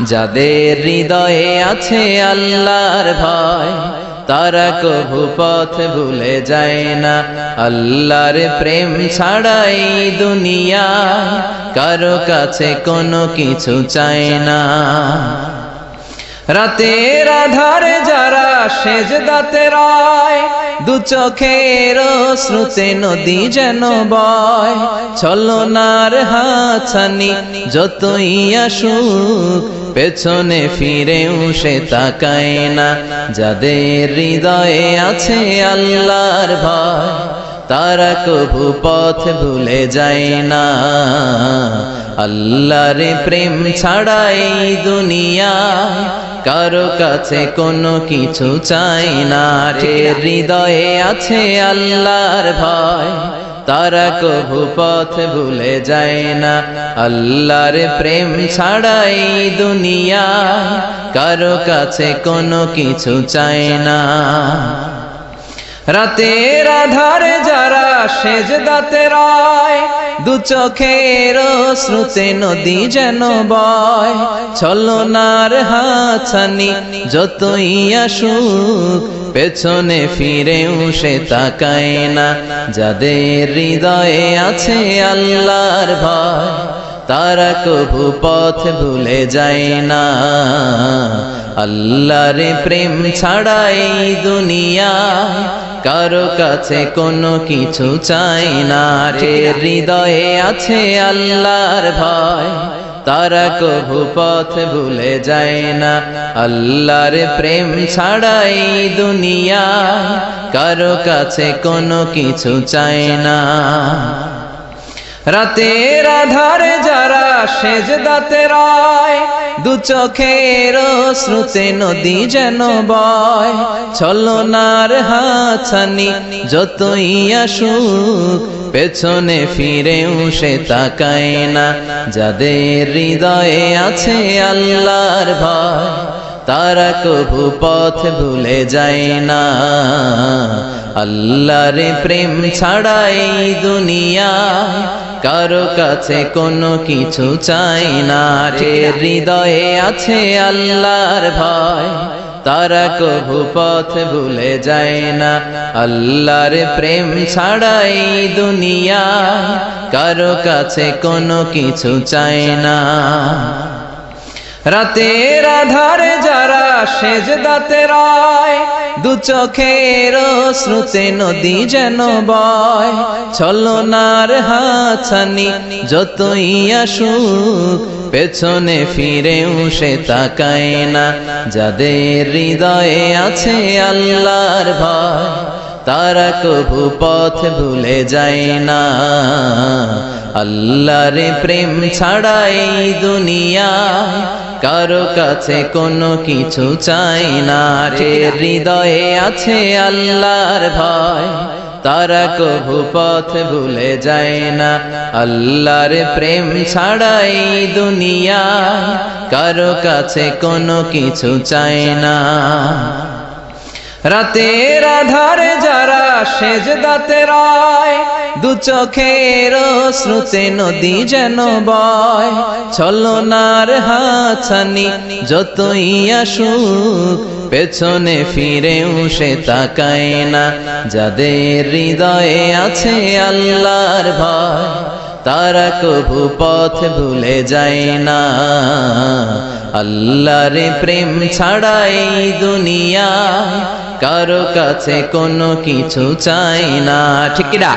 যাদের হৃদয়ে আছে আল্লাহর ভয় তারা কভু পথ ভুলে যায় না। আল্লাহর প্রেম ছাড়াই দুনিয়ায় কারো কাছে কোনো কিছু চায় না। রাতের আধারে যারা সেজদাতে রয়, দু চোখের শ্রুতে নদী যেন বয়। ছলনার হাতছানি যতই আসুক পেছনে ফিরেও সে তাকায় না। যাদের হৃদয়ে আছে আল্লাহর ভয় তারা কভু পথ ভুলে যায় না। আল্লাহর প্রেম ছাড়াই দুনিয়ায় কারো কাছে কোনো কিছু চাই না। হৃদয়ে আছে আল্লাহর ভয় তারা কভু পথ ভুলে যায় না। আল্লাহর প্রেম ছাড়াই দুনিয়ায় কারো কাছে কোনো কিছু চায় না। রাতের আধারে যারা সেজদাতে রয়, দু চোখের শ্রুতে নদী যেন বয়। ছলনার হাতছানি যতই আসুক পেছনে ফিরেও সে তাকায় না। যাদের হৃদয়ে আছে আল্লাহর ভয় তারা কভু পথ ভুলে যায় না। আল্লাহর প্রেম ছাড়াই দুনিয়ায় কারো কাছে কোনো কিছু চাই না। হৃদয়ে আছে আল্লাহর ভয় তারা কভু পথ ভুলে যায় না। আল্লাহর প্রেম ছাড়াই দুনিয়ায় কারো কাছে কোনো কিছু চাই না। রাতের আধারে যারা সেজদাতে রয়, দু চোখের শ্রুতে নদী যেন বয়। ছলনার হাতছানি যতই আসুক পেছনে ফিরেও সে তাকায় না। যাদের হৃদয়ে আছে আল্লাহর ভয় তারা কভু পথ ভুলে যায় না। আল্লাহর প্রেম ছাড়াই দুনিয়ায় কারো কাছে কোনো কিছু চাই না। হৃদয়ে আছে আল্লাহর ভয় তারা কভু পথ ভুলে যায় না। আল্লাহর প্রেম ছাড়াই দুনিয়ায় কারো কাছে কোনো কিছু চাই না। রাতের আধারে যারা সেজদাতে রয়, দু চোখের শ্রুতে নদী যেন বয়। ছলনার হাতছানি যতই আসুক পেছনে ফিরেও সে তাকায় না। যাদের হৃদয়ে আছে আল্লাহর ভয় তারা কভু পথ ভুলে যায় না। আল্লাহর প্রেম ছাড়াই দুনিয়ায় কারো কাছে কোনো কিছু চাই না। হৃদয়ে আছে আল্লাহর ভয় তারা কভু পথ ভুলে যায় না। আল্লাহর প্রেম ছাড়াই দুনিয়ায় কারো কাছে কোনো কিছু চাই না। রাতের আধারে যারা সেজদাতে রয়, দু চোখের শ্রুতে নদী যেন বয়। ছলনার হাতছানি যতই আসুক পেছনে ফিরেও সে তাকায় না। যাদের হৃদয়ে আছে আল্লাহর ভয় তারা কভু পথ ভুলে যায় না। আল্লাহর প্রেম ছাড়াই দুনিয়ায় কারো কাছে কোনো কিছু চাই না। ঠিক না?